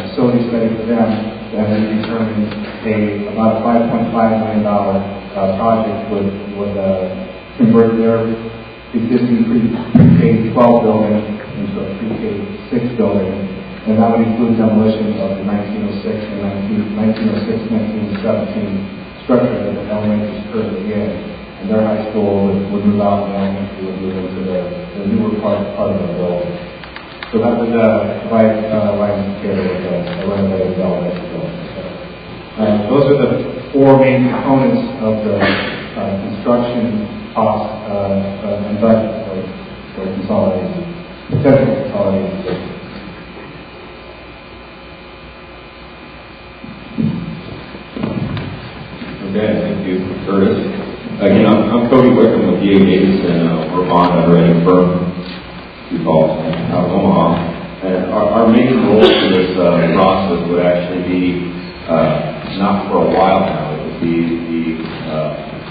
facility study for them, and then determining about a $5.5 million project would convert their existing pre-K 12 building into a pre-K 6 building, and that would include demolition of the 1906 and 1917 structure that the elementary is currently in. And their high school would move out and the elementary would move into the newer part of the building. So that would provide Lions Decatur with a renovated elementary building. Those are the four main components of the construction cost and budget for consolidated, potential consolidated. Okay, thank you, Curtis. Again, I'm Cody Wickham with D.A. Davidson, we're bond underwriting firm, we call it, out of Omaha. And our main role for this process would actually be, not for a while now, it would be the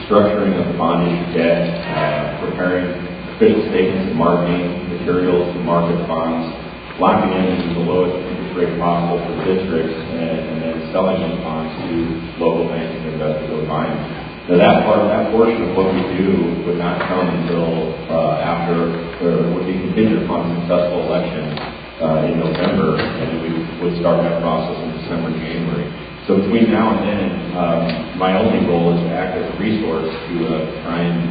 structuring of the bond issue debt, preparing official statements and marketing materials to market bonds, locking in the lowest interest rate possible for districts, and then selling those bonds to local banks and investors who are buying. Now that portion of what we do would not come until after, or would be contingent upon a successful election in November, and we would start that process in December, January. So between now and then, my only role is to act as a resource to try and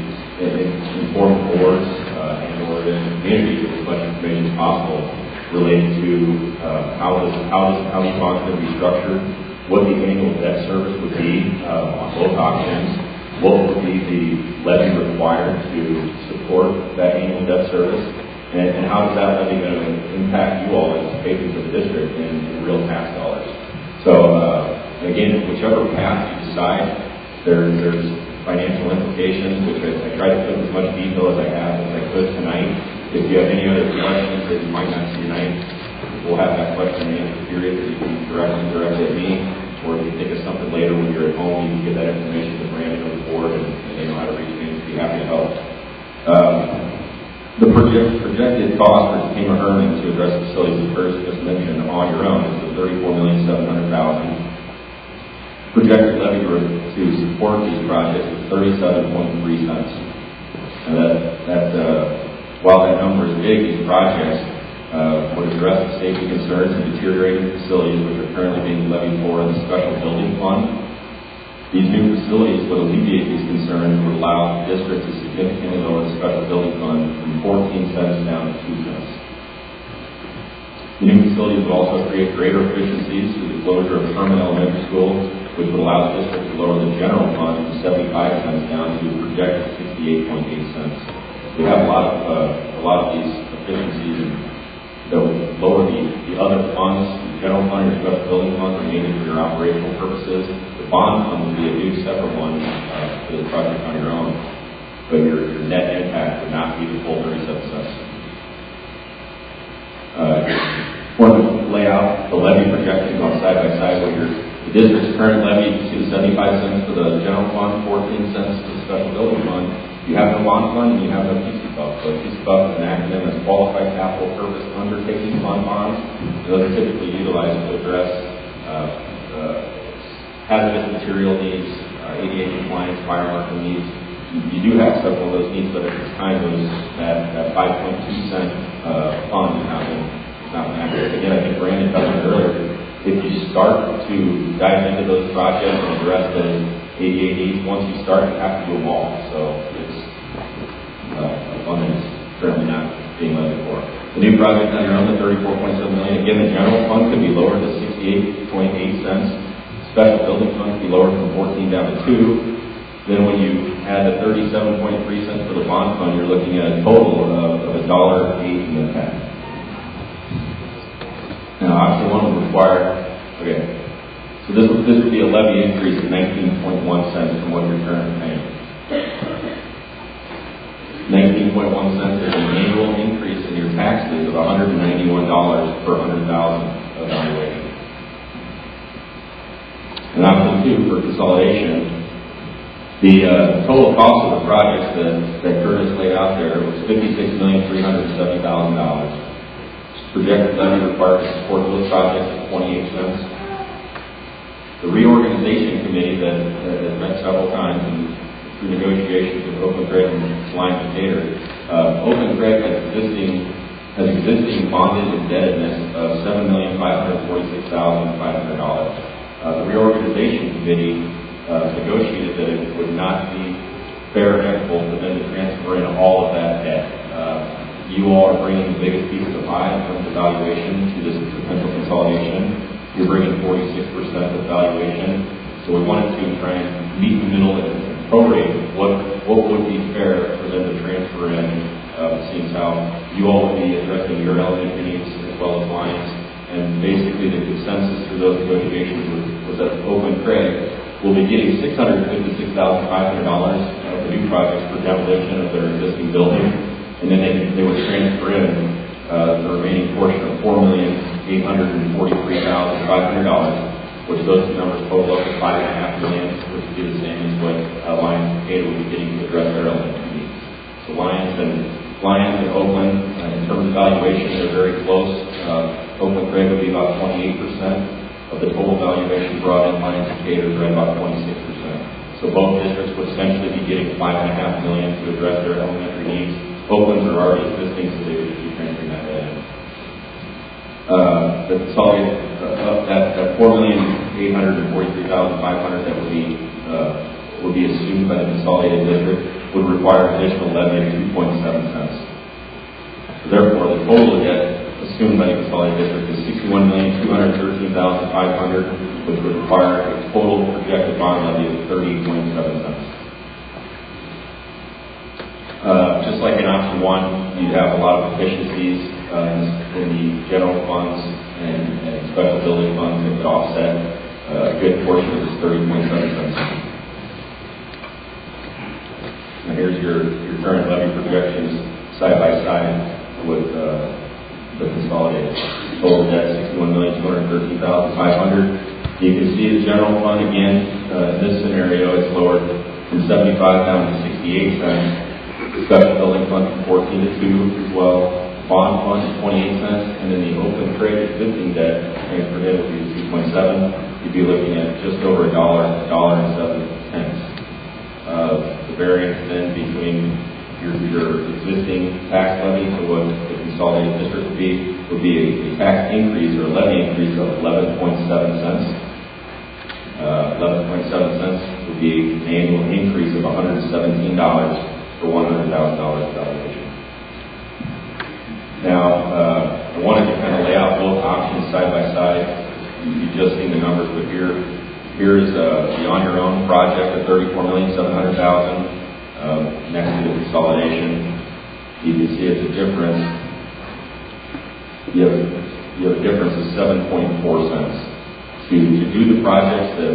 inform boards and or the community with as much information as possible related to how these bonds are going to be structured, what the annual debt service would be on both options, what would be the levy required to support that annual debt service, and how is that levy going to impact you all as patrons of the district in real tax dollars. So again, whichever path you decide, there's financial implications, which I try to put as much detail as I could tonight. If you have any other questions that you might not see tonight, we'll have that question and answer period that you can direct at me, or if you think of something later when you're at home, you can get that information to Brandon or the board, and they know how to reach me and be happy to help. The projected cost for Tekamah-Herman to address the facilities that Curtis just mentioned on your own is the $34,700,000. Projected levy to support these projects is 37.3 cents. And while that number is big, these projects would address the safety concerns and deteriorating facilities which are currently being levied for in the special building fund. These new facilities would alleviate these concerns and would allow the district to significantly lower the special building fund from 14 cents down to 2 cents. The new facilities would also create greater efficiencies through the closure of Herman Elementary School, which would allow the district to lower the general fund from 75 cents down to a projected 68.8 cents. We have a lot of these efficiencies that would lower the other funds, the general fund, your special building fund, remaining for your operational purposes. The bond fund would be a new separate one for the project on your own, but your net impact would not be the full 37 cents. Want to lay out the levy projections on side by side with the district's current levy is 75 cents for the general fund, 14 cents for the special building fund. You have no bond fund and you have no PCBUF. So PCBUF is an acronym that's Qualified Capital Purpose Undertaking Fund bonds. Those are typically utilized to address hazardous material needs, ADA compliance, fire marshal needs. You do have several of those needs, but at this time, that 5.2 cent fund has not been active. Again, I think Brandon touched on it earlier. If you start to dive into those projects and address those ADA needs, once you start, you have to do them all. So it's a fund that's currently not being levied for. The new project on your own, the $34.7 million. Again, the general fund could be lowered to 68.8 cents. Special building fund could be lowered from 14 down to 2. Then when you add the 37.3 cents for the bond fund, you're looking at a total of $1.08 in the pen. option one would require, so this would be a levy increase of 19.1 cents from what you're currently paying. 19.1 cents is an annual increase in your taxes of $191 per 100,000 evaluation. And option two for consolidation, the total cost of the projects that Curtis laid out there was $56,370,000. Projected levy required to support those projects is 28 cents. The reorganization committee that has met several times and through negotiations with Oakland Craig and Lions and Gator, Oakland Craig has existing bonded indebtedness of $7,546,500. The reorganization committee negotiated that it would not be fair and equitable for them to transfer in all of that debt. You all are bringing the biggest piece of the pie in terms of valuation to this potential consolidation. You're bringing 46% of valuation. So we wanted to try and meet in the middle and prorate what would be fair for them to transfer in, seeing how you all would be addressing your elementary needs as well as Lions. And basically the consensus through those negotiations was that Oakland Craig will be getting $656,500 for new projects for demolition of their existing building. And then they would transfer in the remaining portion of $4,843,500, which those two numbers total up to $5.5 million, which would be the same as what Lions and Gator would be getting to address their elementary needs. So Lions and Oakland, in terms of valuation, they're very close. Oakland Craig would be about 28% of the total valuation brought in. Lions and Gator are at about 26%. So both districts would essentially be getting $5.5 million to address their elementary needs. Oakland's are already existing, so they would just be transferring that in. The consolidated that $4,843,500 that would be assumed by the consolidated district would require additional levy of 2.7 cents. So therefore, the total debt assumed by the consolidated district is $61,213,500, which would require a total projected bond levy of 30.7 cents. Just like in option one, you'd have a lot of efficiencies in the general funds and special building funds that could offset a good portion of this 30.7 cents. Now here's your current levy projections side by side with the consolidated. Total debt $61,213,500. You can see the general fund again. In this scenario, it's lowered from 75 down to 68 cents. Special building fund from 14 to 2 as well. Bond fund is 28 cents, and then the Oakland Craig existing debt transferred in would be 2.7. You'd be looking at just over $1.07. The variance then between your existing tax levy to what the consolidated district would be a tax increase or a levy increase of 11.7 cents. 11.7 cents would be an annual increase of $117 for $100,000 valuation. Now, I wanted to kind of lay out both options side by side. You've just seen the numbers, but here's the on your own project of $34,700,000 next to the consolidation. You can see it's a difference. You have a difference of 7.4 cents. To do the projects that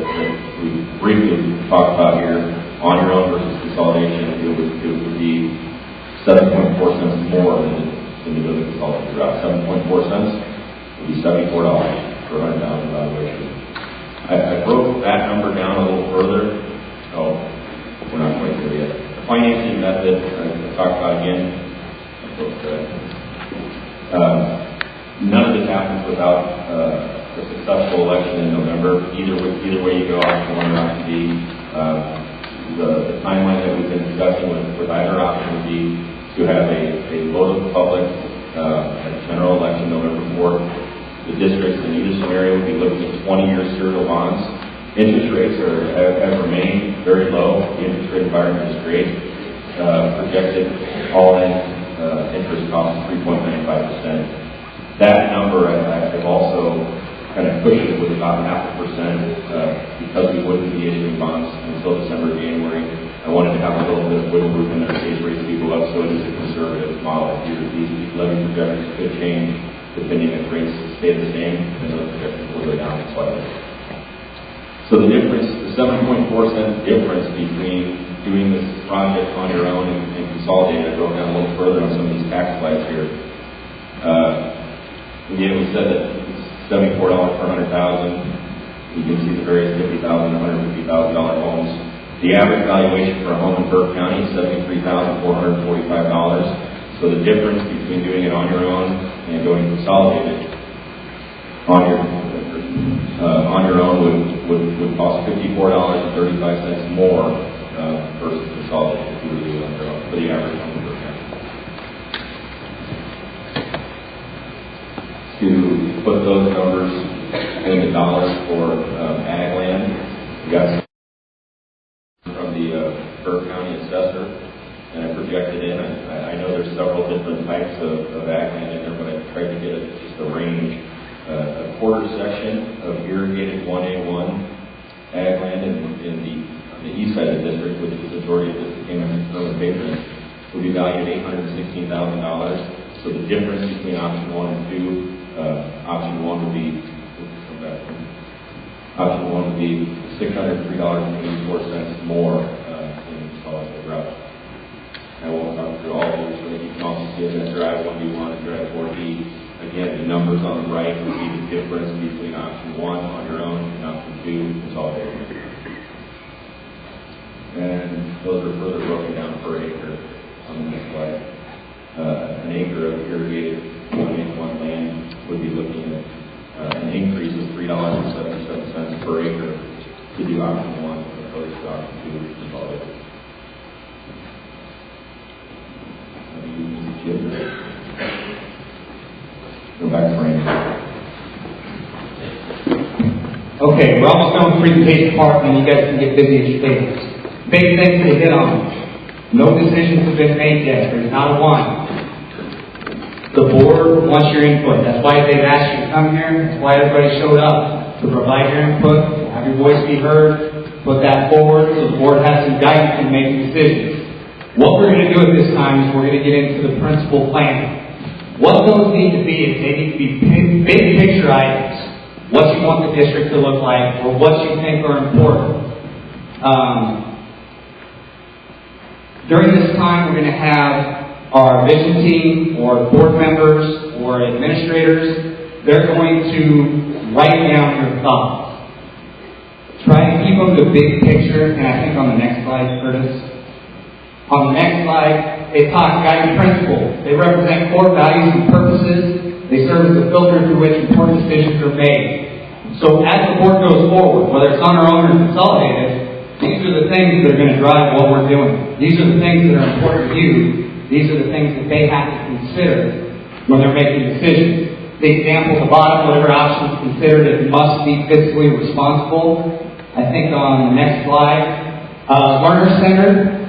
we briefly talked about here, on your own versus consolidation, it would be 7.4 cents more than to go to consolidation route. 7.4 cents would be $74 for $100,000 valuation. I broke that number down a little further. Oh, we're not quite there yet. The financing method, I talked about again. None of this happens without a successful election in November. Either way you go, option one or option B. The timeline that we've been discussing with either option would be to have a vote of the public at the general election November 4th. The districts in either scenario would be looking at 20-year serial bonds. Interest rates have remained very low. The interest rate environment is great. Projected all-in interest cost is 3.95%. That number I've also kind of pushed it with about 0.5% because we wouldn't be issuing bonds until December, January. I wanted to have a little bit of wiggle room in there in case rates do go up, so it is a conservative model. These levy projections could change depending if rates stay the same, then those projections will go down slightly. So the difference, the 7.4 cent difference between doing this project on your own and consolidated, I broke down a little further on some of these tax slides here. Again, we said that it's $74 per 100,000. You can see the various $50,000 and $150,000 homes. The average valuation for a home in Burke County is $73,445. So the difference between doing it on your own and going consolidated on your own would cost $54.35 more versus consolidated if you were to do it on your own for the average home in Burke County. To put those numbers into dollars for ag land, we got from the Burke County assessor, and I projected in. I know there's several different types of ag land in there, but I tried to get just a range. A quarter section of irrigated 1A1 ag land on the east side of the district, which is the majority of this Tekamah-Herman patronage, would be valued at $816,000. So the difference between option 1 and 2. Option one would be $603.84 more in consolidated route. I won't run through all of these, but you can also see that drive 1B1 and drive 4B. Again, the numbers on the right would be the difference between option 1 on your own and option 2 consolidated. And those are further broken down per acre on the next slide. An acre of irrigated 1A1 land would be looking at an increase of $3.77 per acre to do option 1 as opposed to option 2 consolidated. Go back to Randy. Okay, we're almost done with the presentation part, and you guys can get busy at your tables. Big things to hit on. No decisions have been made yet. There's not a one. The board wants your input. That's why they've asked you to come here. That's why everybody showed up, to provide your input, to have your voice be heard, put that forward so the board has some guidance in making decisions. What we're going to do at this time is we're going to get into the principal planning. What those need to be is they need to be big picture items. What you want the district to look like, or what you think are important. During this time, we're going to have our vision team, or board members, or administrators. They're going to write down your thoughts. Try and keep them the big picture, and I think on the next slide, Curtis. On the next slide, they talk guiding principles. They represent core values and purposes. They serve as the filter through which important decisions are made. So as the board goes forward, whether it's on our own or consolidated, these are the things that are going to drive what we're doing. These are the things that are important to you. These are the things that they have to consider when they're making decisions. The example at the bottom, whatever option is considered, it must be fiscally responsible. I think on the next slide, learner-centered.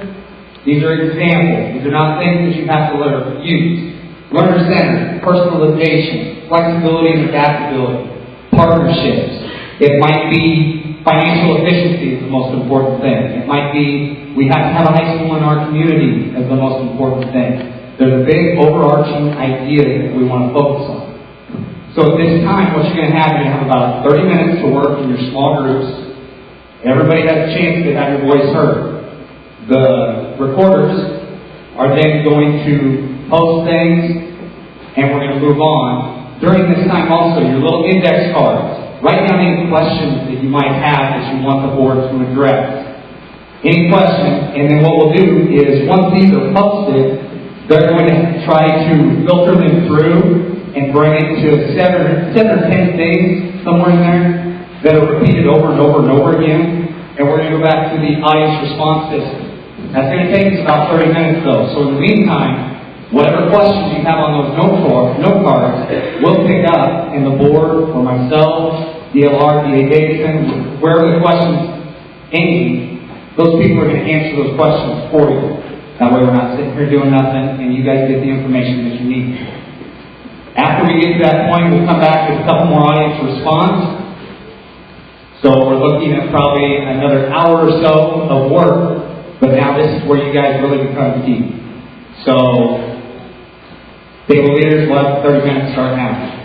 These are examples. These are not things that you have to use. Learner-centered, personalization, flexibility and adaptability, partnerships. It might be financial efficiency is the most important thing. It might be we have to have a high school in our community as the most important thing. There's a big overarching idea that we want to focus on. So at this time, what you're going to have about 30 minutes to work in your small groups. Everybody has a chance to have your voice heard. The recorders are then going to post things, and we're going to move on. During this time also, your little index cards. Write down any questions that you might have that you want the board to address. Any questions, and then what we'll do is once these are posted, they're going to try to filter them through and bring it to 7 or 10 things somewhere in there that are repeated over and over and over again. And we're going to go back to the audience response system. That's going to take us about 30 minutes though. So in the meantime, whatever questions you have on those note cards, we'll pick up, and the board, or myself, DLR, DA Davidson, wherever the questions aim, those people are going to answer those questions for you. That way we're not sitting here doing nothing, and you guys get the information that you need. After we get to that point, we'll come back with a couple more audience response. So we're looking at probably another hour or so of work, but now this is where you guys really become key. So Table leaders, we'll have 30 minutes start now.